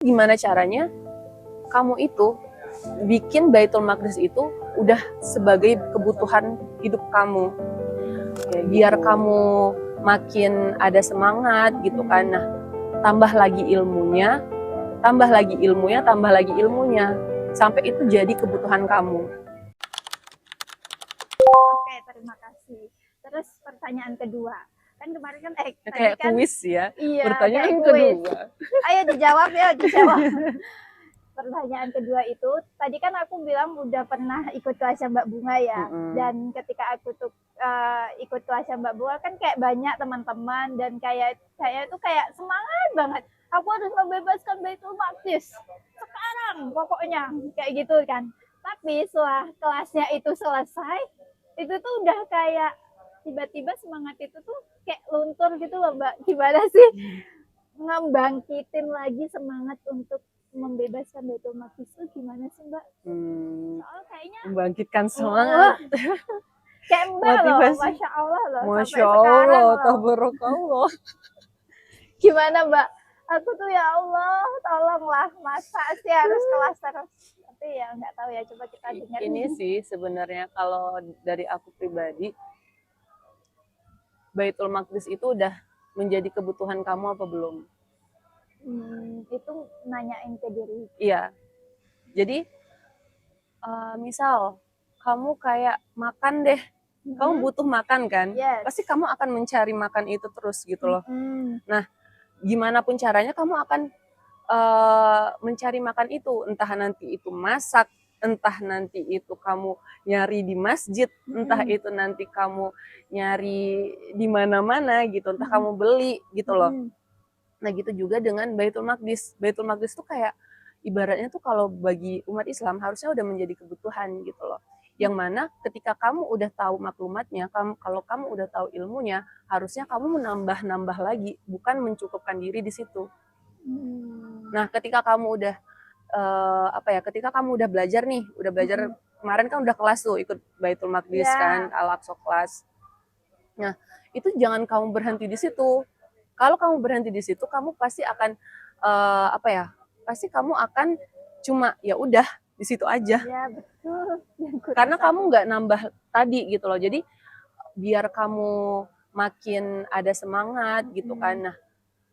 Gimana caranya kamu itu bikin Baitul Maqdis itu udah sebagai kebutuhan hidup kamu, ya, biar kamu makin ada semangat gitu kan. Nah, tambah lagi ilmunya, tambah lagi ilmunya, tambah lagi ilmunya, sampai itu jadi kebutuhan kamu. Oke, terima kasih. Terus pertanyaan kedua, kan kemarin kan tadi Kayak kan kuis ya. iya Pertanyaan kayak kuis. kedua. Ayo dijawab ya, dijawab. Pertanyaan kedua itu, tadi kan aku bilang udah pernah ikut kelasnya Mbak Bunga ya. Dan ketika aku tuh ikut kelasnya Mbak Bunga kan kayak banyak teman-teman dan kayak saya tuh kayak semangat banget. Aku harus membebaskan Baitul Maqdis sekarang pokoknya kayak gitu kan. Tapi setelah kelasnya itu selesai, itu tuh udah kayak tiba-tiba semangat itu tuh kayak luntur gitu loh Mbak. Gimana sih ngebangkitin lagi semangat untuk membebaskan Baitul Maqdis itu gimana sih Mbak? Soal kayaknya Membangkitkan semangat. kayak Mbak loh, Motivasi. Masya Allah loh, Masya sampai sekarang Allah, loh. tabarakallah. Gimana Mbak? Aku tuh ya Allah, tolonglah, masa sih harus kelas terus? Tapi ya nggak tahu ya, coba kita dengar. Ini sih sebenarnya kalau dari aku pribadi, Baitul Maqdis itu udah menjadi kebutuhan kamu apa belum? Itu nanyain ke diri. Iya. Jadi misal kamu kayak makan deh, kamu butuh makan kan? Yes. Pasti kamu akan mencari makan itu terus gitu loh. Nah, gimana pun caranya kamu akan mencari makan itu, entah nanti itu masak, entah nanti itu kamu nyari di masjid, entah itu nanti kamu nyari di mana-mana gitu, entah kamu beli gitu loh. Nah gitu juga dengan Baitul Maqdis. Baitul Maqdis tuh kayak ibaratnya tuh kalau bagi umat Islam harusnya udah menjadi kebutuhan gitu loh. Yang mana ketika kamu udah tahu maklumatnya, kalau kamu udah tahu ilmunya, harusnya kamu menambah-nambah lagi, bukan mencukupkan diri di situ. Nah, ketika kamu udah ketika kamu udah belajar nih, udah belajar kemarin kan udah kelas tuh ikut Baitul Maqdis kan, Al-Aqsa kelas. Nah, itu jangan kamu berhenti di situ. Kalau kamu berhenti di situ, kamu pasti akan pasti kamu akan cuma ya udah di situ aja. Ya betul. Karena kamu nggak nambah tadi gitu loh. Jadi biar kamu makin ada semangat gitu kan. Nah,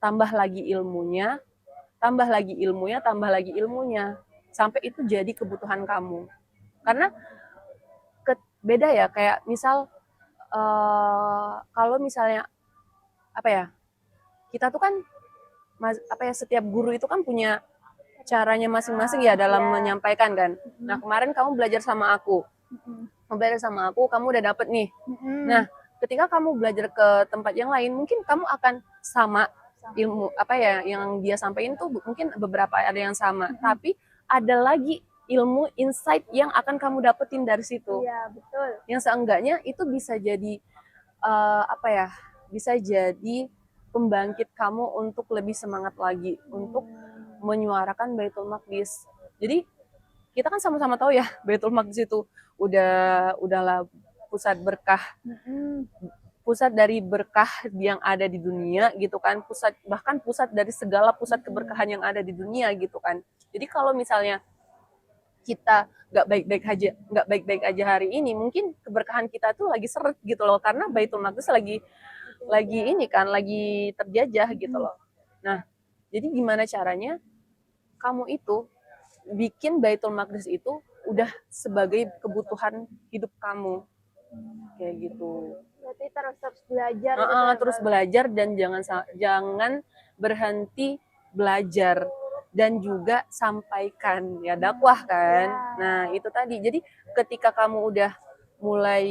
tambah lagi ilmunya, tambah lagi ilmunya, tambah lagi ilmunya, sampai itu jadi kebutuhan kamu. Karena beda ya, kayak misal kalau misalnya kita tuh kan setiap guru itu kan punya caranya masing-masing ya dalam menyampaikan kan. Nah, kemarin kamu belajar sama aku. Kamu udah dapet nih. Nah, ketika kamu belajar ke tempat yang lain, mungkin kamu akan sama ilmu yang dia sampaikan tuh mungkin beberapa ada yang sama, tapi ada lagi ilmu insight yang akan kamu dapetin dari situ. Iya, betul. Yang seenggaknya itu bisa jadi bisa jadi pembangkit kamu untuk lebih semangat lagi untuk menyuarakan Baitul Maqdis. Jadi kita kan sama-sama tahu ya Baitul Maqdis itu udahlah pusat berkah, pusat dari berkah yang ada di dunia gitu kan, bahkan pusat dari segala pusat keberkahan yang ada di dunia gitu kan. Jadi kalau misalnya kita nggak baik-baik aja hari ini, mungkin keberkahan kita tuh lagi seret gitu loh, karena Baitul Maqdis lagi terjajah gitu loh. Nah, jadi gimana caranya kamu itu bikin Baitul Maqdis itu udah sebagai kebutuhan hidup kamu, kayak gitu. Berarti terus belajar. Terus belajar dan jangan berhenti belajar, dan juga sampaikan ya, dakwah kan. Nah itu tadi, jadi ketika kamu udah mulai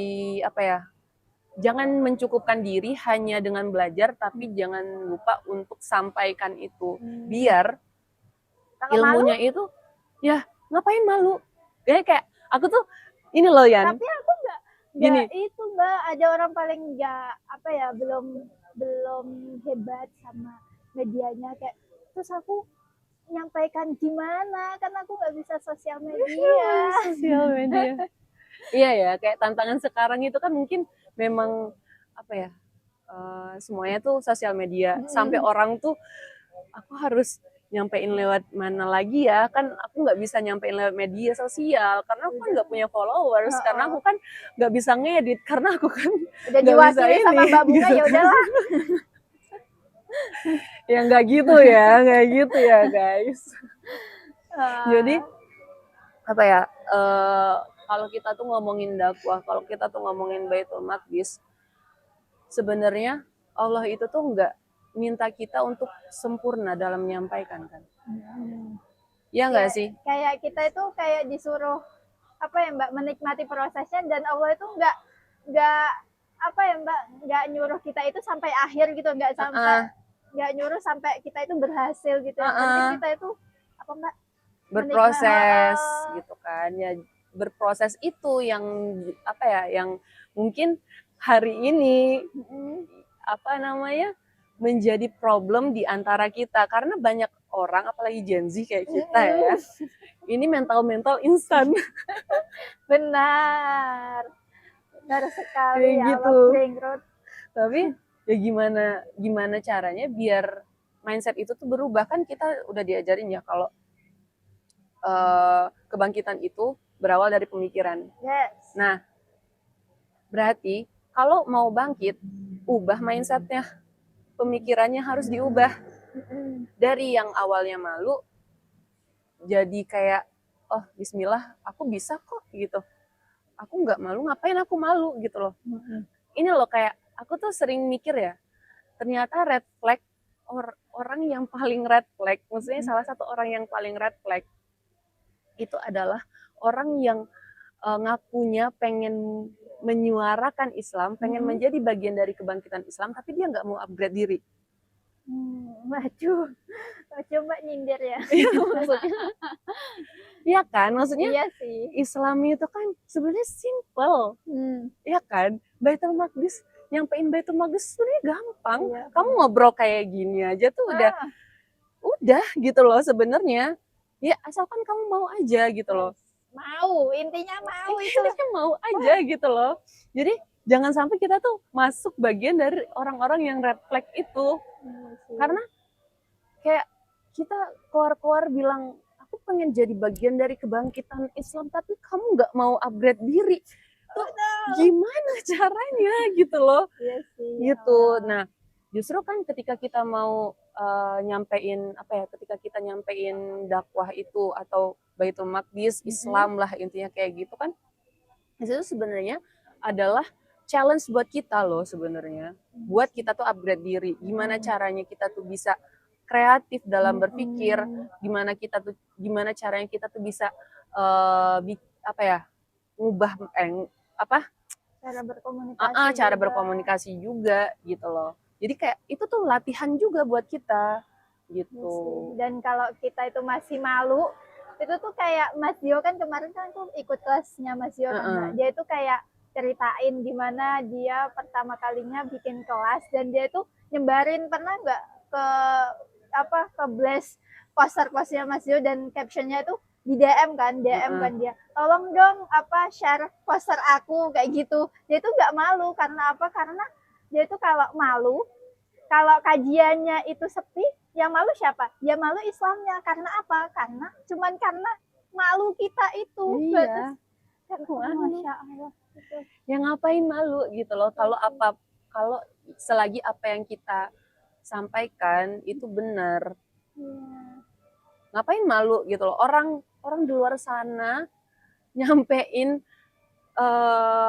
jangan mencukupkan diri hanya dengan belajar, tapi jangan lupa untuk sampaikan itu, biar ilmunya itu ya ngapain malu ya. Kayak aku tuh ini loh Yan, tapi aku nggak itu Mbak, ada orang paling nggak belum hebat sama medianya, kayak terus aku nyampaikan gimana, kan aku nggak bisa sosial media. Iya ya, kayak tantangan sekarang itu kan mungkin memang semuanya tuh sosial media, sampai orang tuh aku harus nyampein lewat mana lagi ya, kan aku nggak bisa nyampein lewat media sosial karena aku kan nggak punya followers, karena aku kan nggak bisa ngedit, karena aku kan udah nggak bisa diwakili sama ini Mbak Bunga, gitu ya kan. udahlah. Ya nggak gitu ya, nggak gitu ya guys. Jadi apa ya, kalau kita tuh ngomongin dakwah, kalau kita tuh ngomongin Baitul Maqdis, sebenarnya Allah itu tuh nggak minta kita untuk sempurna dalam menyampaikan kan. Ya nggak sih? Kayak kita itu kayak disuruh apa ya Mbak, menikmati prosesnya, dan Allah itu nggak apa ya Mbak, nggak nyuruh kita itu sampai akhir gitu, nggak nyuruh sampai kita itu berhasil gitu. Yang penting kita itu apa Mbak, berproses gitu kan. Ya berproses itu yang apa ya, yang mungkin hari ini apa namanya menjadi problem di antara kita, karena banyak orang apalagi Gen Z kayak kita ya, ini mental instan. benar sekali kayak ya gitu. Allah. Tapi ya gimana caranya biar mindset itu tuh berubah, kan kita udah diajarin ya kalau kebangkitan itu berawal dari pemikiran. Yes. Nah, berarti kalau mau bangkit, ubah mindsetnya, pemikirannya harus diubah. Dari yang awalnya malu, jadi kayak, oh bismillah, aku bisa kok gitu. Aku nggak malu, ngapain aku malu gitu loh. Ini loh kayak, aku tuh sering mikir ya, ternyata red flag, orang yang paling red flag, maksudnya salah satu orang yang paling red flag, itu adalah orang yang ngakunya pengen menyuarakan Islam, pengen menjadi bagian dari kebangkitan Islam, tapi dia nggak mau upgrade diri. Maju Mbak nyindir ya. Iya kan, maksudnya iya sih. Islam itu kan sebenarnya simple, iya kan. Baitul Maqdis, nyampein Baitul Maqdis sebenarnya gampang. Iya. Kamu ngobrol kayak gini aja tuh udah gitu loh sebenarnya. Ya asalkan kamu mau aja gitu loh. Mau, intinya mau itu. Intinya mau aja gitu loh. Jadi jangan sampai kita tuh masuk bagian dari orang-orang yang red flag itu. Karena kayak kita keluar bilang, aku pengen jadi bagian dari kebangkitan Islam, tapi kamu nggak mau upgrade diri. Tuh gimana caranya gitu loh. Iya sih. Gitu. Nah, justru kan ketika kita mau nyampein apa ya, ketika kita nyampein dakwah itu atau Baitul Maqdis, Islam lah intinya kayak gitu kan, itu sebenarnya adalah challenge buat kita loh sebenarnya, buat kita tuh upgrade diri. Gimana caranya kita tuh bisa kreatif dalam berpikir, gimana caranya kita tuh bisa apa ya, ngubah cara berkomunikasi juga gitu loh. Jadi kayak itu tuh latihan juga buat kita gitu. Dan kalau kita itu masih malu, itu tuh kayak Mas Dio kan kemarin kan aku ikut kelasnya Mas Dio kan, dia itu kayak ceritain gimana dia pertama kalinya bikin kelas, dan dia itu nyebarin, pernah nggak ke blast poster-posternya Mas Dio, dan captionnya itu di DM kan dia, tolong dong share poster aku kayak gitu. Dia itu nggak malu, karena apa? Karena dia itu kalau malu, kalau kajiannya itu sepi, yang malu siapa? Ya malu Islamnya. Karena apa? Karena malu kita itu. Iya. Masya Allah. Ya ngapain malu gitu loh. Kalau selagi apa yang kita sampaikan itu benar. Ngapain malu gitu loh. Orang di luar sana nyampein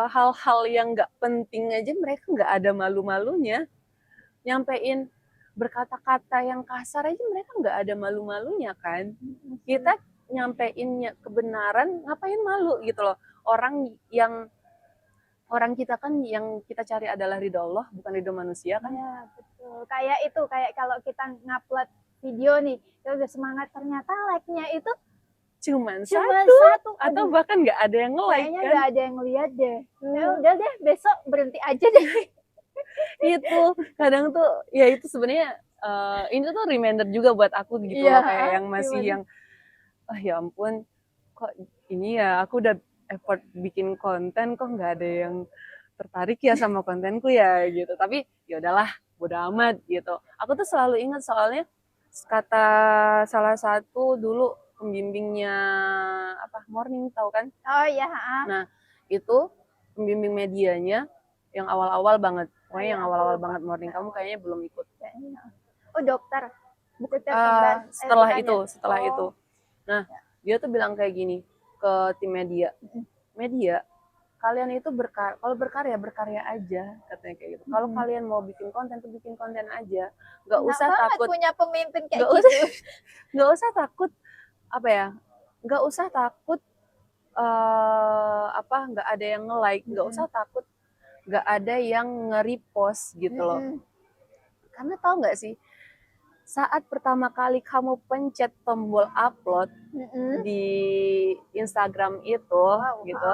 hal-hal yang nggak penting aja, mereka nggak ada malu-malunya. Nyampein berkata-kata yang kasar aja mereka nggak ada malu-malunya kan. Kita nyampein kebenaran, ngapain malu gitu loh. Orang kita kan yang kita cari adalah ridho Allah, bukan ridho manusia kan. Ya betul. Kayak kalau kita ngupload video nih, kita udah semangat, ternyata like-nya itu cuma satu atau bahkan nggak ada yang nge-like kan. Kayaknya nggak ada yang ngeliat deh. Ya udah deh, besok berhenti aja deh. Itu kadang tuh ya itu sebenarnya ini tuh reminder juga buat aku gitu loh, kayak yang masih yang ya ampun, kok ini ya aku udah effort bikin konten kok nggak ada yang tertarik ya sama kontenku ya gitu. Tapi ya udahlah, bodo amat gitu. Aku tuh selalu ingat, soalnya kata salah satu dulu pembimbingnya Morning, tahu kan? Oh iya, Nah, itu pembimbing medianya yang awal-awal banget. Pokoknya yang awal-awal banget Morning. Kamu kayaknya belum ikut. Oh, dokter. Bukan kembar. Setelah bukan itu, ya? setelah itu. Nah, dia tuh bilang kayak gini ke tim media. Media, kalian itu kalau berkarya aja, katanya kayak gitu. Kalau kalian mau bikin konten tuh bikin konten aja, nggak usah takut. Punya pemimpin kayak Nggak gitu. nggak usah takut nggak usah takut nggak ada yang nge-like, nggak usah takut nggak ada yang nge-repost gitu loh. Karena tahu nggak sih, saat pertama kali kamu pencet tombol upload di Instagram itu gitu,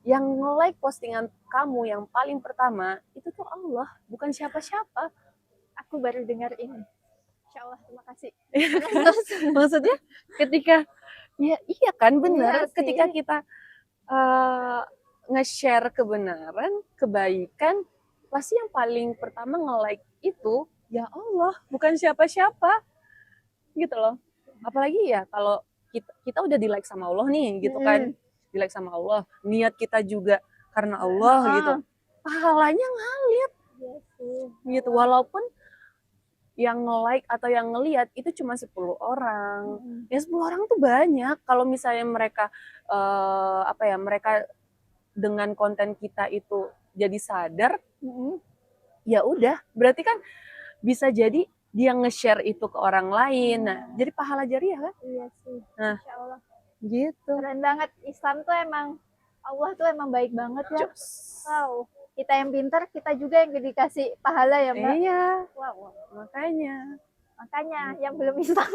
yang nge-like postingan kamu yang paling pertama itu tuh Allah, bukan siapa-siapa. Aku baru dengar ini. Insya Allah, terima kasih. Maksudnya ketika ya iya kan, benar. Iya sih. Ketika kita nge-share kebenaran, kebaikan, pasti yang paling pertama nge-like itu ya Allah, bukan siapa-siapa gitu loh. Apalagi ya kalau kita udah di-like sama Allah nih gitu kan, di-like sama Allah, niat kita juga karena Allah gitu, pahalanya ngalir gitu. Walaupun yang nge-like atau yang ngelihat itu cuma 10 orang. Ya 10 orang tuh banyak. Kalau misalnya mereka mereka dengan konten kita itu jadi sadar, ya udah, berarti kan bisa jadi dia nge-share itu ke orang lain. Nah, jadi pahala jariah kan? Iya sih. Nah, Insya Allah. Gitu. Keren banget. Islam tuh emang, Allah tuh emang baik banget ya. Wow. Kita yang pintar, kita juga yang dikasih pahala ya, Mbak. Iya. Wow. Makanya yang belum Islam